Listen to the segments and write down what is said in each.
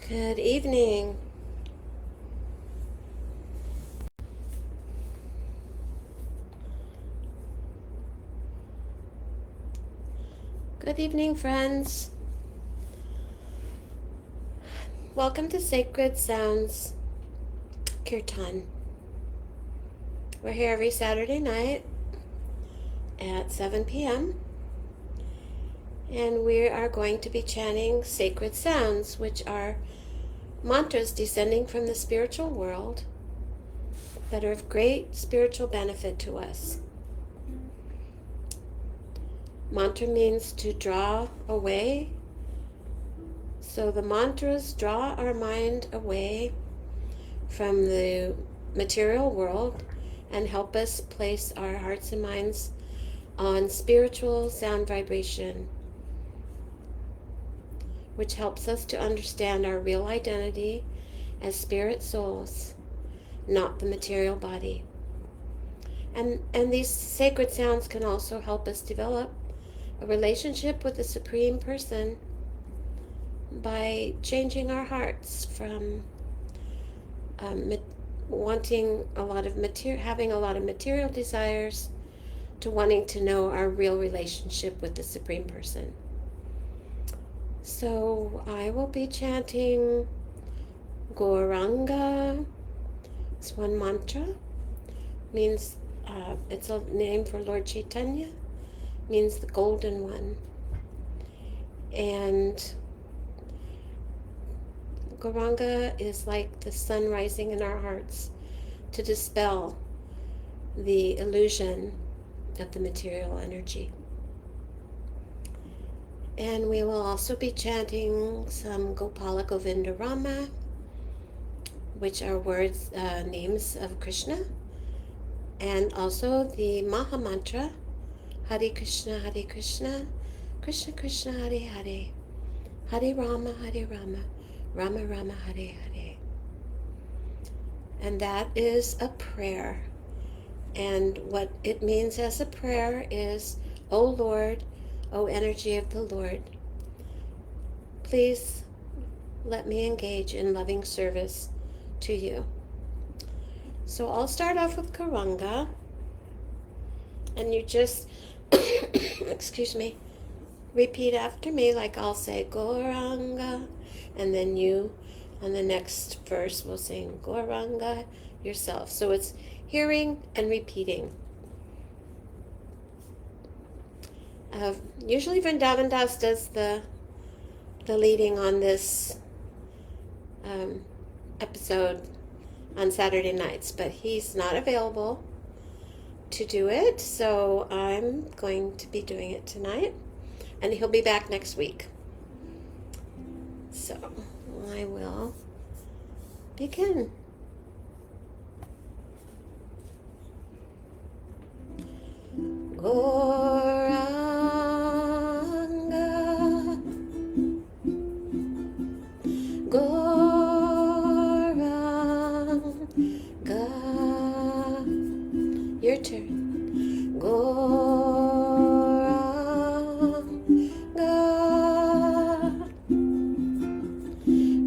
Good evening. Good evening, friends. Welcome to Sacred Sounds Kirtan. We're here every Saturday night at 7 p.m. and we are going to be chanting sacred sounds, which are mantras descending from the spiritual world that are of great spiritual benefit to us. Mantra means to draw away. So the mantras draw our mind away from the material world and help us place our hearts and minds on spiritual sound vibration, which helps us to understand our real identity as spirit souls, not the material body. And these sacred sounds can also help us develop a relationship with the Supreme Person by changing our hearts from wanting a lot of having a lot of material desires to wanting to know our real relationship with the Supreme Person. So I will be chanting Gauranga. It's one mantra. Means it's a name for Lord Chaitanya. Means the golden one. And Gauranga is like the sun rising in our hearts to dispel the illusion of the material energy. And we will also be chanting some Gopala Govinda Rama, which are words, names of Krishna, and also the Maha Mantra, Hare Krishna, Krishna Krishna, Hare Hare, Hare Rama, Rama Rama, Hare Hare. And that is a prayer. And what it means as a prayer is, O Lord, O energy of the Lord, please let me engage in loving service to you. So I'll start off with Gauranga, and you just, excuse me, repeat after me, like I'll say Gauranga, and then you, on the next verse, will sing Gauranga yourself. So it's hearing and repeating. Usually Vrindavan Das does the leading on this episode on Saturday nights, but he's not available to do it, so I'm going to be doing it tonight, and he'll be back next week. So I will begin. Gauranga, Gauranga, your turn. Gauranga,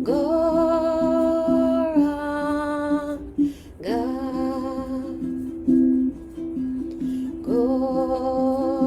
Gauranga, Gauranga.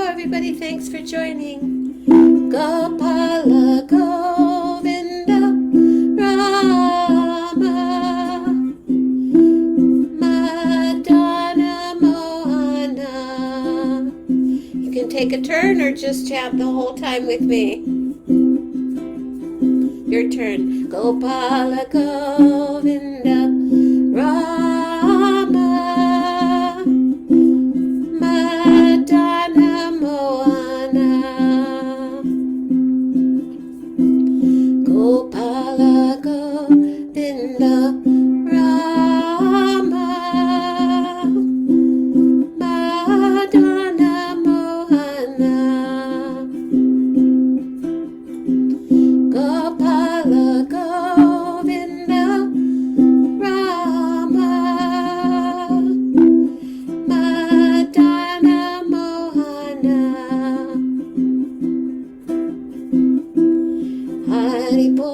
everybody. Thanks for joining. Gopala Govinda Rama Madana Mohana. You can take a turn or just chant the whole time with me. Your turn. Gopala Govinda Rama Madana Mohana. Gopala Govinda Rama Madana Mohana. Gopala Govinda Rama Madana Mohana. Haribo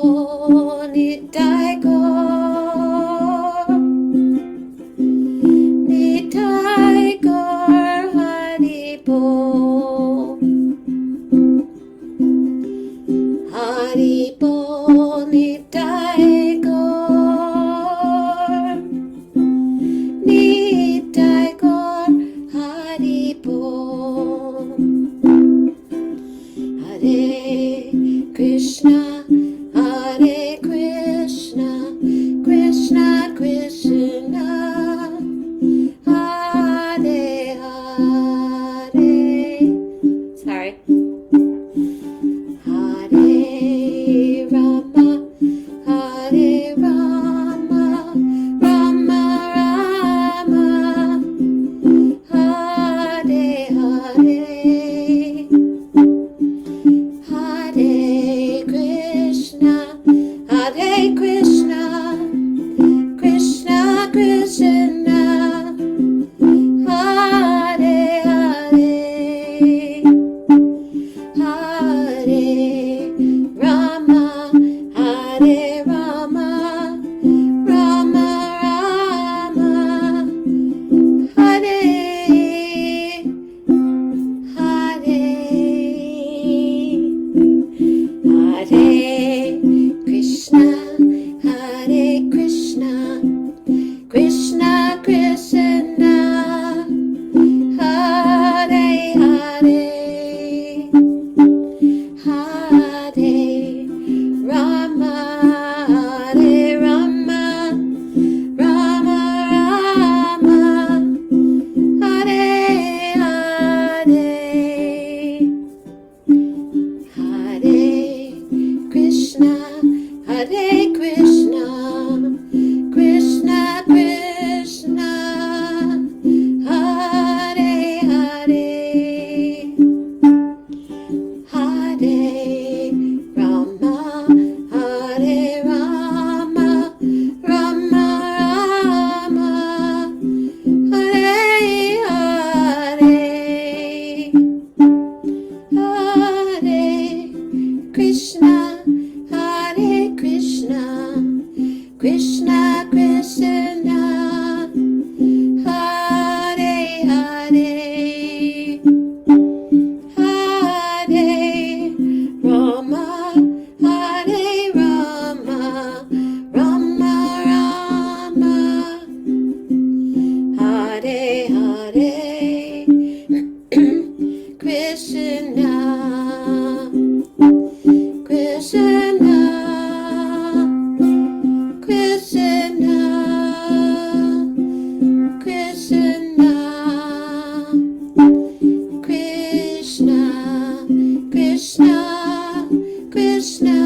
Nitai Gaur Nitai Gaur Haribo Haribo Nitai Gaur Nitai Gaur Haribo. Hare Krishna, Hare Krishna, Krishna Krishna, Hare Hare. Sorry. Hare Rama, Hare Rama, Rama Rama, Hare Hare. Hare Krishna, Hare Krishna, Krishna Krishna, Hare Hare. Hare Rama, Hare Rama, Rama Rama, Hare Hare. Hare Krishna, Hare Krishna, Krishna Krishna, Hare Hare. Hare Rama, Hare Rama, Rama Rama, Hare Hare. Hare Krishna, Hare Krishna, Krishna Krishna, Hare Hare. Hare Rama, Hare Rama, Rama Rama, Hare Hare. Hare Krishna, Hare Krishna, Krishna Krishna, Hare Hare. Hare Rama, Hare Rama, Rama Rama, Hare Hare. Krishna, Krishna, Krishna, Krishna, Krishna, Krishna, Krishna,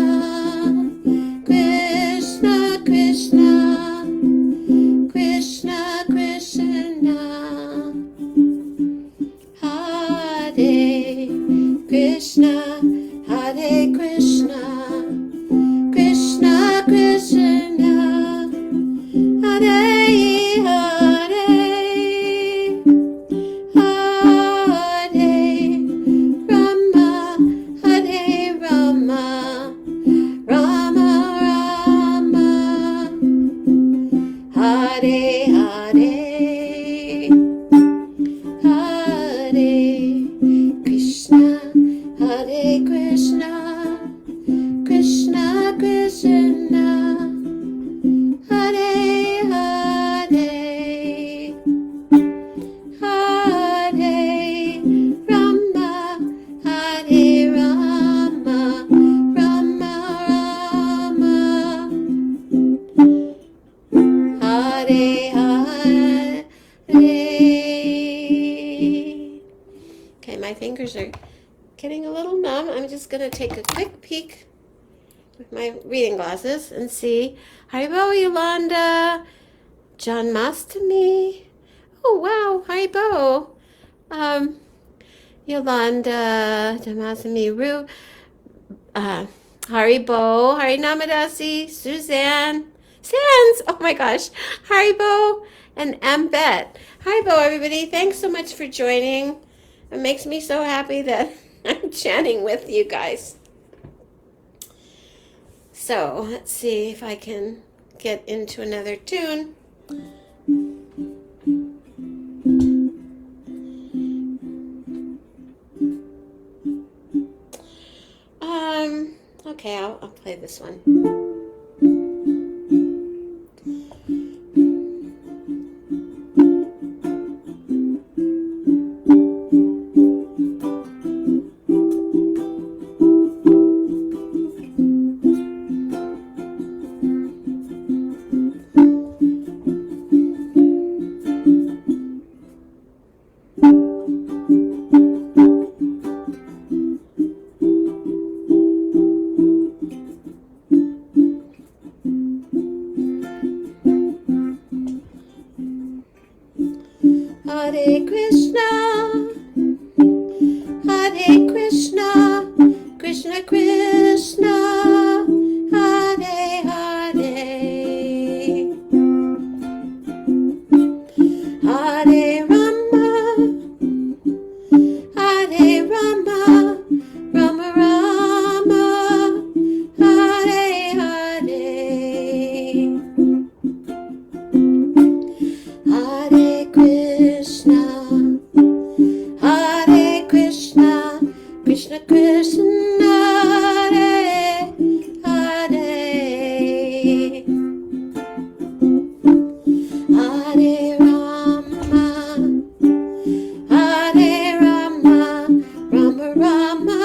Krishna, Krishna, Krishna, Krishna, Hare Krishna, Hare Krishna, Krishna Krishna, Hare Hare. Hare Rama, Hare Rama, Rama Rama, Hare Hare. Hare Krishna. Okay, my fingers are getting a little numb. I'm just going to take a quick peek with my reading glasses and see. Haribo, Yolanda. John Mastami. Oh, wow. Haribo. Yolanda. John Mastami. Ru. Haribo. Harinamadasi. Suzanne. Sans. Oh, my gosh. Haribo and Ambet. Haribo, everybody. Thanks so much for joining. It makes me so happy that I'm chatting with you guys. So let's see if I can get into another tune. Okay, I'll play this one. Hare Krishna, Hare Krishna, Krishna Krishna, Hare Hare, Hare Rama, Hare Rama, Rama Rama, Hare Hare, Hare Krishna, Hare Krishna, Krishna Krishna, Hare Hare, Hare Rama, Hare Rama, Rama Rama,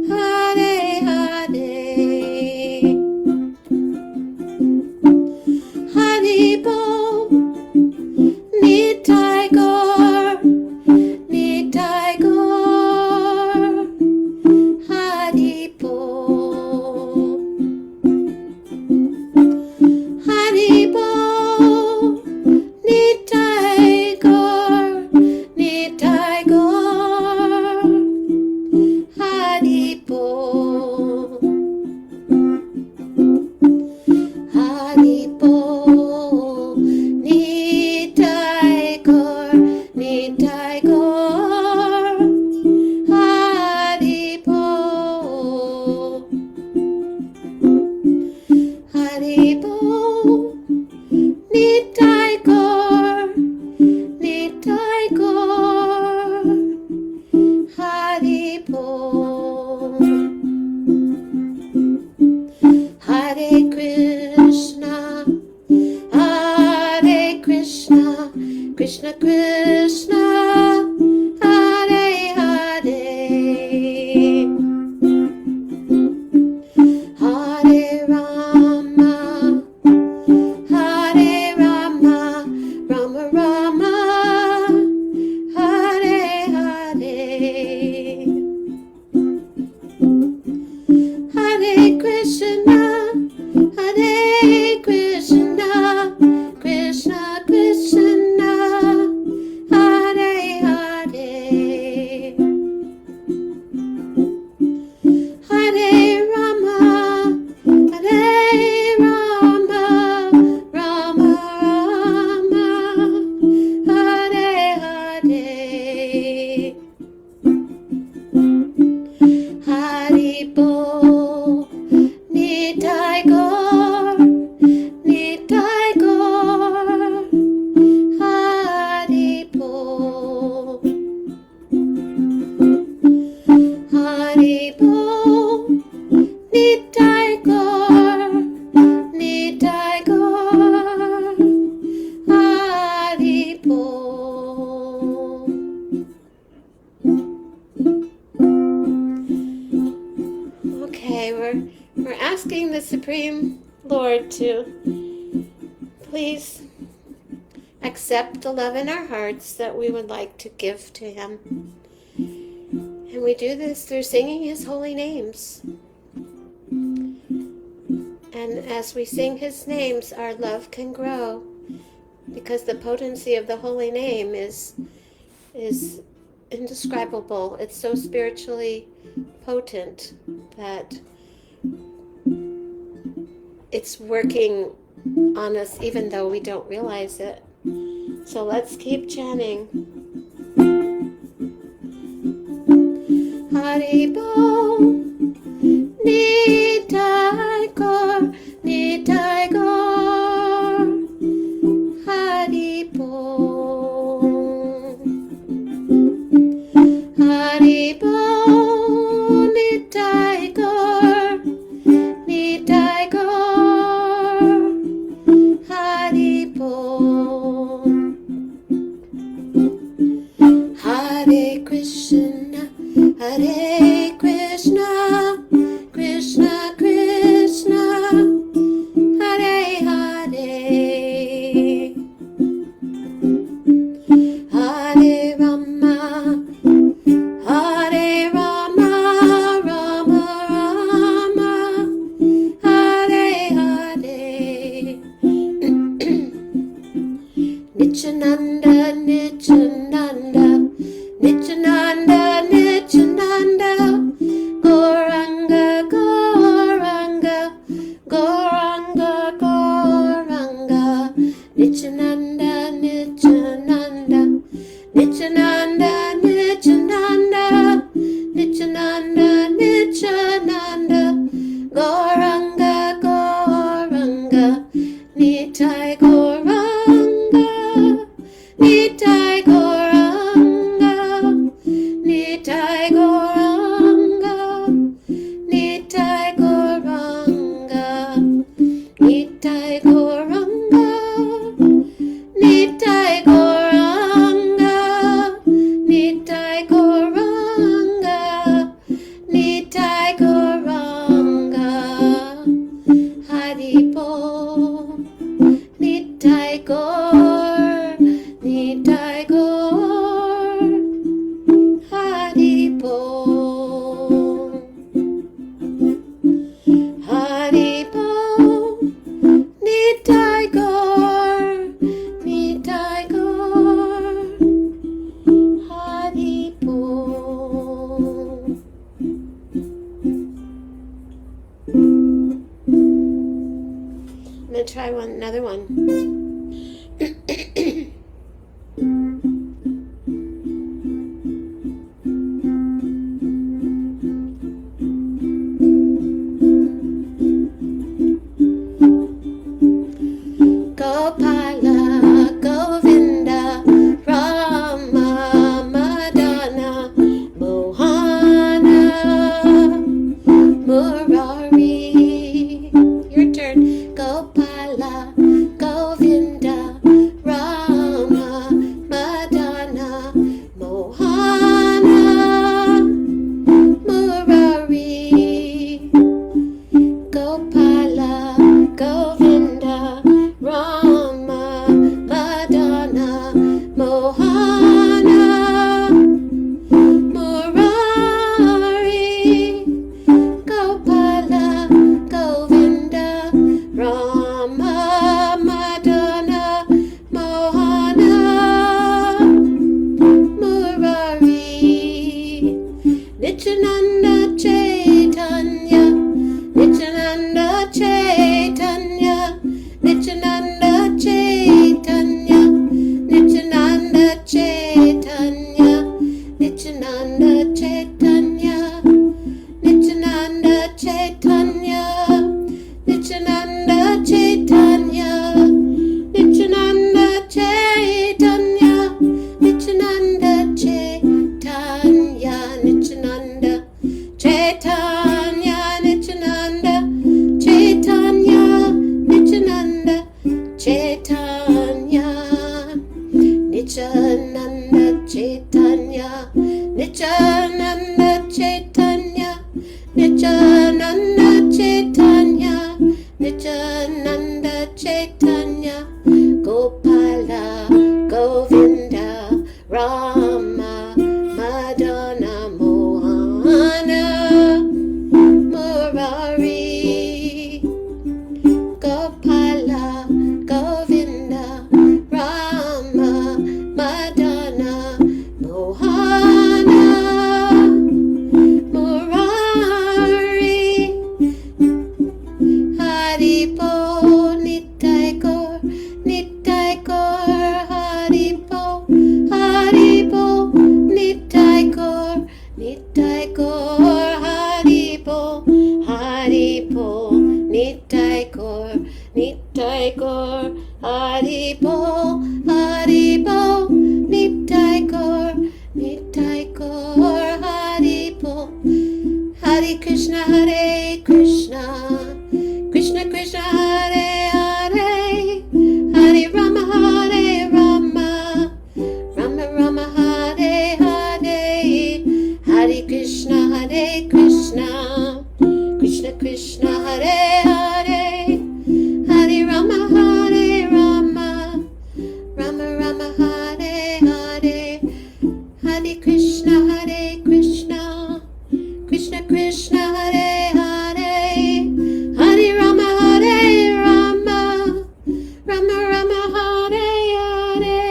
Hare Hare, Haribo, Nitai Gaur, Nitai Gaur, Haribo, Haribo, Nitai Gaur, Nitai Gaur, Haribo, Haribo, Nitai Gaur, Nitai Gaur, Haribo, Haribo, Nitai Gaur, Nitai Gaur, Haribo, Hare Krishna, Hare Krishna, Krishna Krishna, Hare Hare, Hare Rama, Hare Rama, Rama Rama, Hare Hare, Hare Krishna, Hare Krishna, Krishna Krishna, Hare Hare, Hare Rama, Hare Rama, Rama Rama, Hare Hare, Haribo, Nitai Gaur, Nitai Gaur, Haribo, Haribo, Nitai Gaur, Nitai Gaur, Haribo. Okay, we're asking the Supreme Lord to please accept the love in our hearts that we would like to give to Him. And we do this through singing His holy names. And as we sing His names, our love can grow, because the potency of the holy name is indescribable. It's so spiritually potent that it's working on us even though we don't realize it. So let's keep chanting. Haribo, Nitai Gaur, Nitai Gaur, Haribo, Haribo, Nitai Gaur, Nitai Gaur, Haribo. Hare Krishna, Hare Krishna, Krishna Krishna, Hare Hare, Hare Rama, Hare Rama, Rama Rama, Hare Hare. Nityananda, Nityananda, Nityananda, Nityananda, Gauranga, Gauranga, Gauranga, Gauranga, Nityananda, Nityananda, Nityananda, Nityananda, Nityananda, Nityananda, Gauranga, Gauranga, Nitai Gauranga, Nitai Gauranga, Nitai Gauranga, Nitai Gauranga, Nitai Gauranga, Nitai Gauranga, Nitai Gauranga, Nitai Gauranga, Haribo, Nitai Gaur, Nitai Gaur, Haribo, Haribo, Nitai Gaur, Nitai Gaur, Haribo. I'm gonna try another one. Gopala, Govinda, Rama, Madana, Mohana, Murari. Your turn. Gopala, Govinda, Rama, Madana, Mohana, Murari. Gopala, Govinda, Rama, Madana, Mohana, Murari. Gopala, Govinda, Rama, Madana, Mohana, Murari. Nityananda Chaitanya, Nityananda Chaitanya, Nityananda Chaitanya, Nityananda Chaitanya, Nityananda Chaitanya, Nityananda Chaitanya, Nityananda Chaitanya, Nityananda Chaitanya, Nityananda Chaitanya, Nityananda Chaitanya, Nityananda Chaitanya, Nityananda Chaitanya, Nityananda Chaitanya, Nityananda Chaitanya, Nityananda Chaitanya, Nityananda Chaitanya, Gopala, Nittai Gaur Hari Bol, Hari Bol, Nittai Gaur, Nittai Gaur Hari Bol, Hari Bol, Nittai Gaur, Nittai Gaur Hari Bol. Hare Krishna, Hare Krishna, Krishna Krishna, Hare Hare, Hare Rama, Hare Rama, Rama Rama, Hare Hare, Hare Krishna, Hare Krishna, Krishna Krishna, Hare Hare, Hare Rama, Hare Rama, Rama Rama, Hare Hare, Hare Krishna, Hare Krishna, Krishna Krishna, Hare Hare, Hare Rama, Hare Rama, Rama Rama, Hare Hare,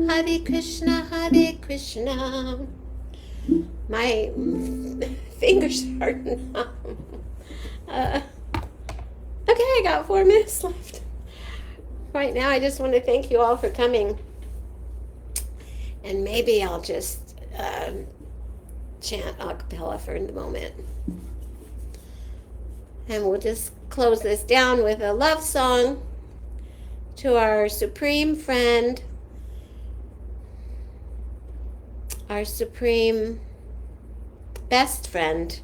Hare Krishna, Hare Krishna. My fingers are numb. Okay, I got 4 minutes left. Right now, I just want to thank you all for coming. And maybe I'll just chant a cappella for the moment. And we'll just close this down with a love song to our supreme friend, our supreme best friend.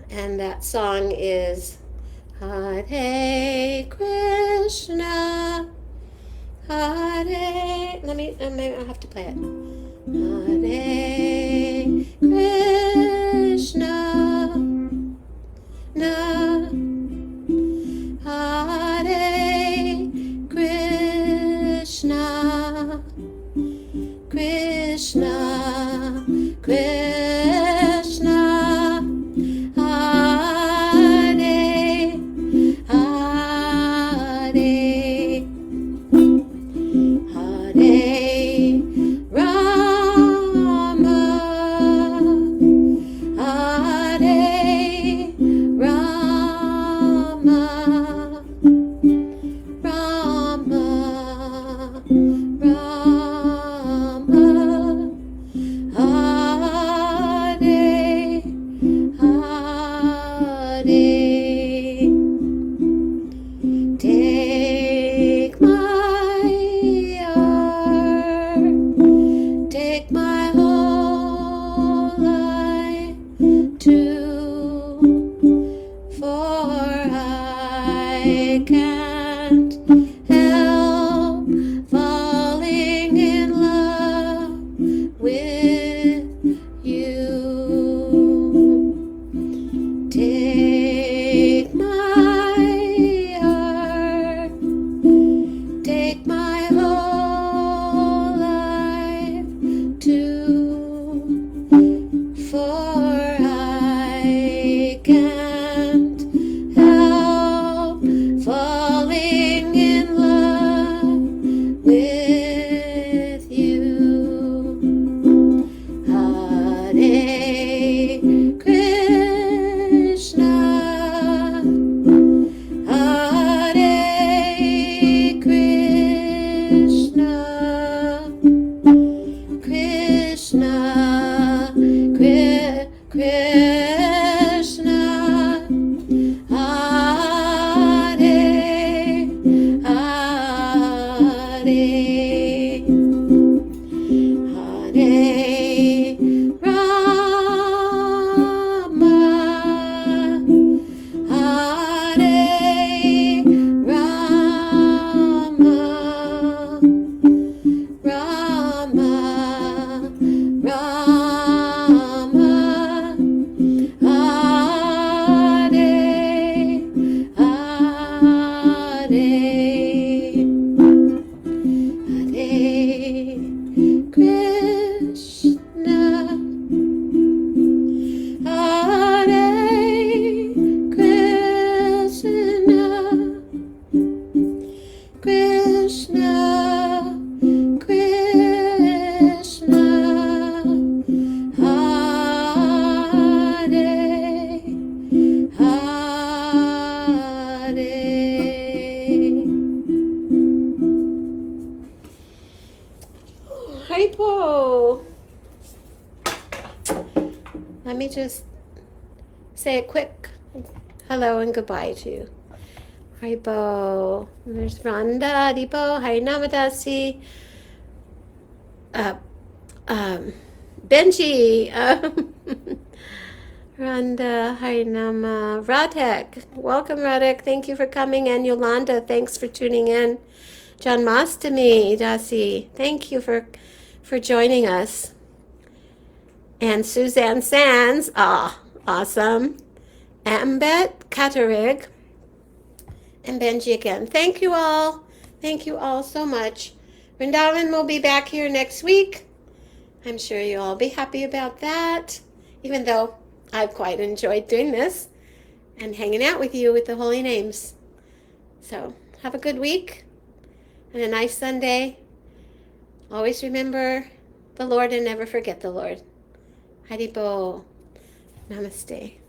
And that song is Hare Krishna, Hare, I have to play it. Hare Krishna, na, Hare Krishna, Krishna, Krishna, Hare, Hare, Hare Rama, Hare Rama, Rama, Rama, Hare, Hare. Take my heart, take my whole life too, for I can't help falling in love with you. Take my heart, take my whole life too, for I can't help falling in love with you. Hare Krishna, Hare Krishna, Krishna, Krishna, Hare, Hare, Hare Rama, Hare Rama, Rama, Rama, Hare, Hare, Hare Haripo. Let me just say a quick hello and goodbye to you. Haripo. There's Rhonda. Haripo. Harinama dasi. Benji. Rhonda. Harinama. Radhek. Welcome, Radhek. Thank you for coming. And Yolanda, thanks for tuning in. Janmastami, Dasi. Thank you for joining us. And Suzanne Sands. Awesome. Ambet Katarig. And Benji again. Thank you all. Thank you all so much. Vrindavan will be back here next week. I'm sure you'll all be happy about that. Even though I've quite enjoyed doing this and hanging out with you with the holy names. So have a good week and a nice Sunday. Always remember the Lord and never forget the Lord. Haribo. Namaste.